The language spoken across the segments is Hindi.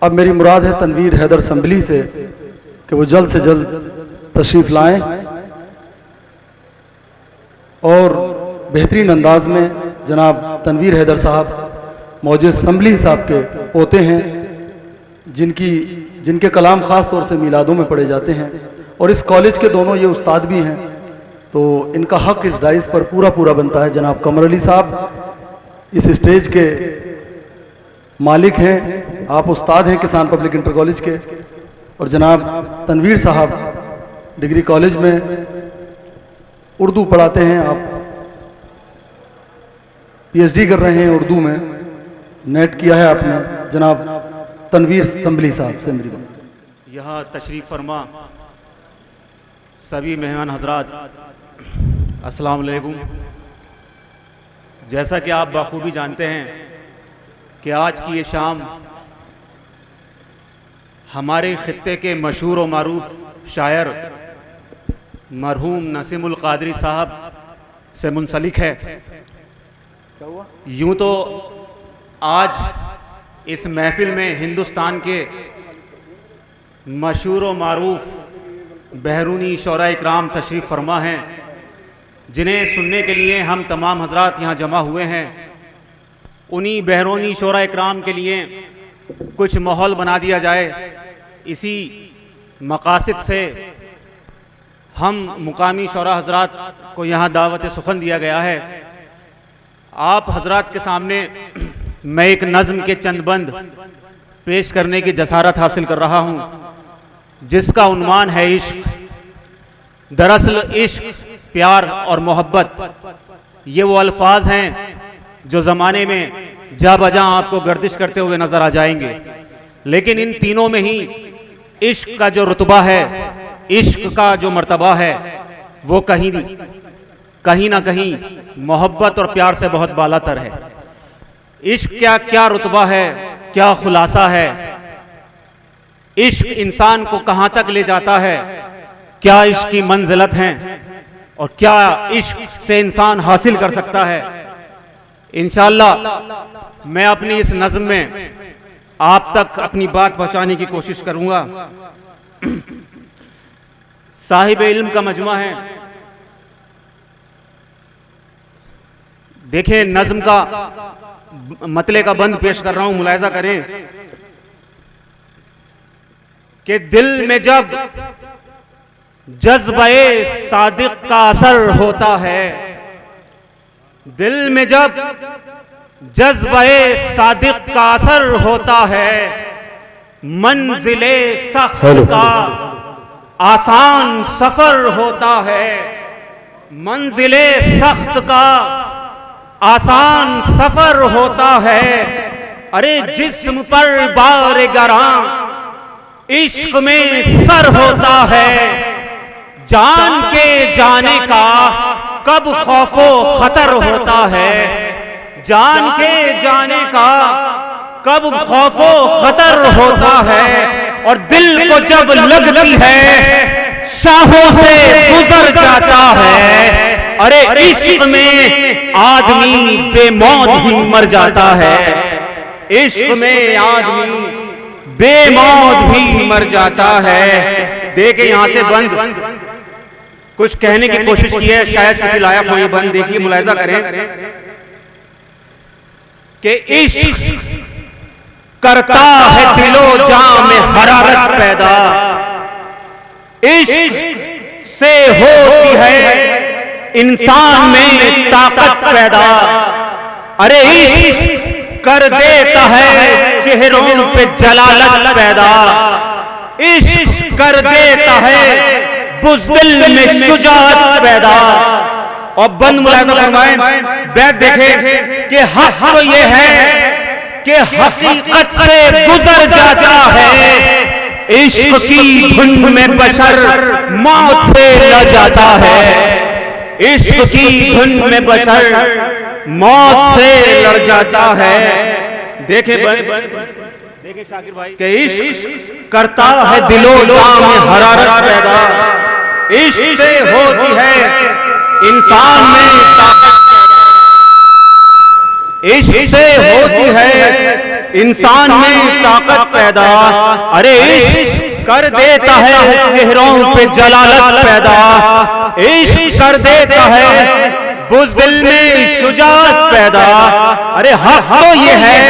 अब मेरी मुराद है तनवीर हैदर असम्बली से कि वो जल्द से जल्द तशरीफ़ लाएं और बेहतरीन अंदाज में जनाब तनवीर हैदर साहब मौजूद असम्बली साहब के पोते हैं, जिनके कलाम ख़ास तौर से मिलादों में पढ़े जाते हैं और इस कॉलेज के दोनों ये उस्ताद भी हैं, तो इनका हक इस डाइस पर पूरा पूरा बनता है। जनाब कमर अली साहब इस स्टेज के मालिक हैं, आप उस्ताद हैं किसान पब्लिक इंटर कॉलेज के, और जनाब तनवीर साहब डिग्री कॉलेज में उर्दू पढ़ाते हैं, आप पीएचडी कर रहे हैं उर्दू में, नेट किया है आपने। जनाब तनवीर असम्बली साहब से मेरी बात। यहाँ तशरीफ़ फरमा सभी मेहमान हजरात, अस्सलाम वालेकुम। जैसा कि आप बखूबी जानते हैं कि आज की ये शाम हमारे ख़ित्ते के मशहूर व मारूफ शायर मरहूम नसीमुल क़ादरी साहब से मुंसलिक है। यूँ तो आज इस महफिल में हिंदुस्तान के मशहूर व मारूफ बहरूनी शोरा इकराम तशरीफ़ फरमा हैं, जिन्हें सुनने के लिए हम तमाम हजरात यहाँ जमा हुए हैं। उन्हीं बहरूनी शोरा इकराम के लिए कुछ माहौल बना दिया जाए, इसी मकासद से हम मुकामी शोरा हजरात को यहाँ दावत सुखन दिया गया है। आप हजरात के सामने मैं एक नज़्म के चंद बंद पेश करने की जसारत हासिल कर रहा हूँ, जिसका उन्वान है इश्क। दरअसल इश्क, प्यार और मोहब्बत ये वो अल्फाज हैं जो ज़माने में जा बजा आपको गर्दिश करते हुए नज़र आ जाएंगे, लेकिन इन तीनों में ही इश्क का जो रुतबा है, इश्क का जो मर्तबा है, वो कहीं ना कहीं मोहब्बत और प्यार से बहुत बालातर है। इश्क क्या रुतबा है, क्या खुलासा है, इश्क इंसान को कहाँ तक ले जाता है, क्या इश्क की मंजिलत हैं और क्या इश्क से इंसान हासिल कर सकता है। इंशाअल्लाह मैं अपनी इस नज़्म में आप तक अपनी बात पहुंचाने की कोशिश करूंगा। साहिब इल्म का मजमा है। देखें, नज़्म का मतले का बंद पेश कर रहा हूं, मुलाहिजा करें कि दिल में जब जज्बे सादिक का असर होता है, दिल में जब जज्बे सादिक का असर होता है, मंजिले सख्त का आसान सफर होता है, मंजिले सख्त का आसान सफर होता है। अरे जिस्म पर बार गरां इश्क में सर होता है, जान के जाने का कब खौफो खतर होता है, जान के जाने का कब खौफो खतर होता है। और दिल को जब लगती है शाहों से गुजर जाता है। अरे इश्क में आदमी बेमौत भी मर जाता है, इश्क में आदमी बेमौत भी मर जाता है। देखे यहां से बंद कुछ कहने की कोशिश की है, शायद किसी लायक हो ये बंद। देखिए, मुलाहिजा करें कि इश्क करता है दिलो जां में हरारत पैदा, इश्क से होती है इंसान में ताकत पैदा। अरे इश्क कर देता है चेहरों पे जलालत पैदा, इश्क कर देता है बुज़दिल में शुजाअत पैदा। और बंद मुलाहिजा फरमाएं, बैठ देखें कि हक तो ये है कि हकीकत से गुजर जाता है, इश्क की धुन में बशर मौत से लड़ जाता है, इश्क की धुन में बशर मौत से लड़ जाता है। देखे शाकिर भाई कि इश्क करता है दिलो जां में हरारत पैदा, इश्क से होती है इंसान में ताकत, इश्क से होती है इंसान में ताकत पैदा, अरे इश्क कर देता है चेहरों पे जलालत पैदा, इश्क कर देता है बुज़दिल में शुजाअत पैदा। अरे हक तो ये है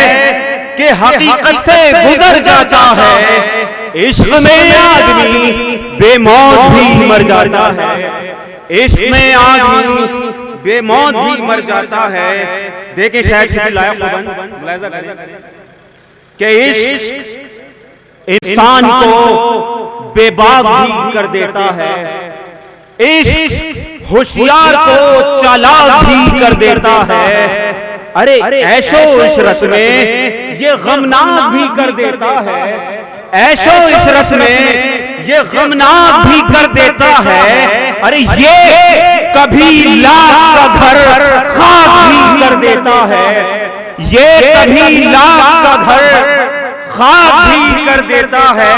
कि हकीकत से गुजर जाता है, इश्क में आदमी बेमौत भी मर जाता है, इश्क में आदमी बेमौत भी मर जाता है। देखें शायद किसी लायक को मुलाहिजा करें कि इश्क इंसान को बेबाक भी कर देता है, इश्क होशियार को चालाक भी कर देता है, अरे ऐशो इशरत में ये गमनाक भी कर देता है, ऐशो इशरत में ये गमनाक भी कर देता है। अरे ये कभी लाख का घर खाक भी कर देता है, ये कभी लाख का घर खाक भी कर देता है।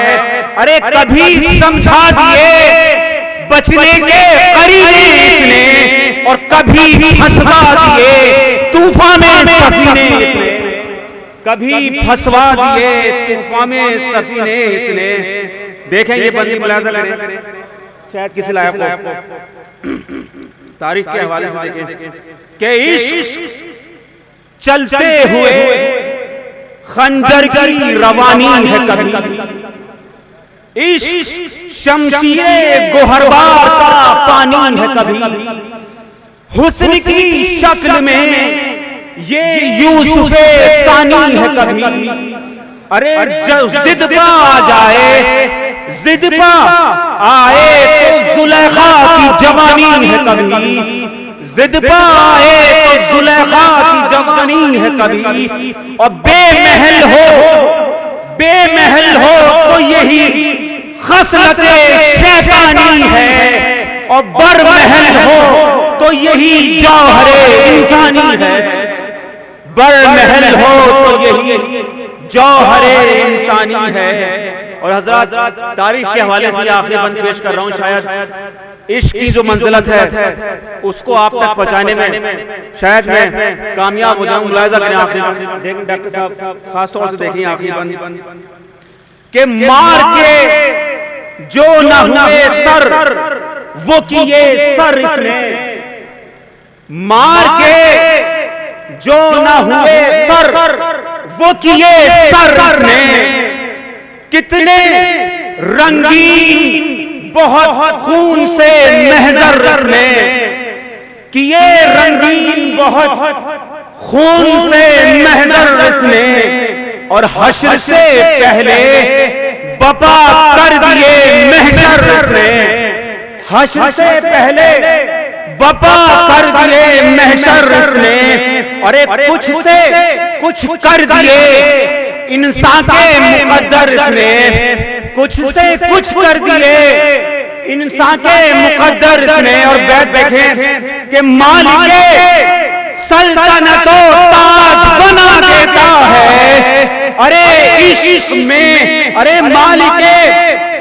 अरे कभी समझा दिए बचने के करीने इसने, और कभी फंसवा दिए तूफान में सफीने इसने, कभी फंसवा दिए तूफान में सफीने इसने। देखें ये बंदी मुलाहिजा करें, शायद किसी लायक को तारीख के हवाले से देखें कि इश्क चलते हुए खंजर की रवानी है कभी, इश्क शमशीरे गोहरबार का पानी है कभी, हुस्न की शक्ल में ये यूसुफे सानी है कभी। अरे जब जिद पा आ जाए, जिद पा आए तो जुलेखा की जवानी है कभी, जिद पा आए तो जुलेखा की जवानी है कभी। और बेमहल हो तो यही खसलते शैतानी है, और बरमहल हो तो यही जौहरे इंसानी है, बरमहल हो तो यही जौहरे इंसानी है। और हज़रात तारीख के हवाले से आखिरी बंद पेश कर रहा हूँ, शायद इश्क की जो मंजिलत है उसको आप तक पहुंचाने में शायद मैं कामयाब हो जाऊं। मुलाहिजा करें आखिरी देखें डॉक्टर साहब, खास तौर से देखिए आखिरी बंद के मार के जो न हुए सर वो किए सर इसने, मार के जो न हुए सर वो किए सर इसने। कितने रंगीन बहुत खून से महजर इसने किए, रंगीन बहुत खून से महजर इसने। और हश्र से पहले बपा कर दिए महशर इसने, हश्र से पहले बपा कर दिए महशर इसने। और कुछ से कुछ कर दिए इंसान के मुकद्दर इसने, कुछ से कुछ कर दिए इंसान के मुकद्दर इसने। और बैठ देखें कि मालिके सल्तनतो ताज बना देता है, अरे इश्क में अरे मालिके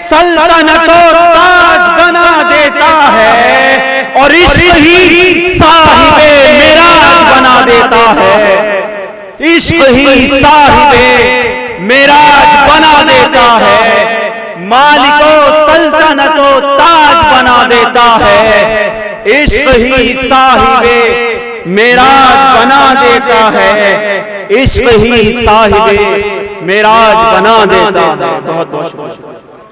सल्तनतो ताज बना देता है। और इश्क ही साहिबे मेराज बना देता है, इश्क ही साहिबे मेराज बना देता है। मालिको सल्तनतो ताज बना देता है, इश्क ही साहिबे मेराज बना देता है, इश्क ही साहिबे मेराज बना देता है। बहुत बहुत शुक्रिया।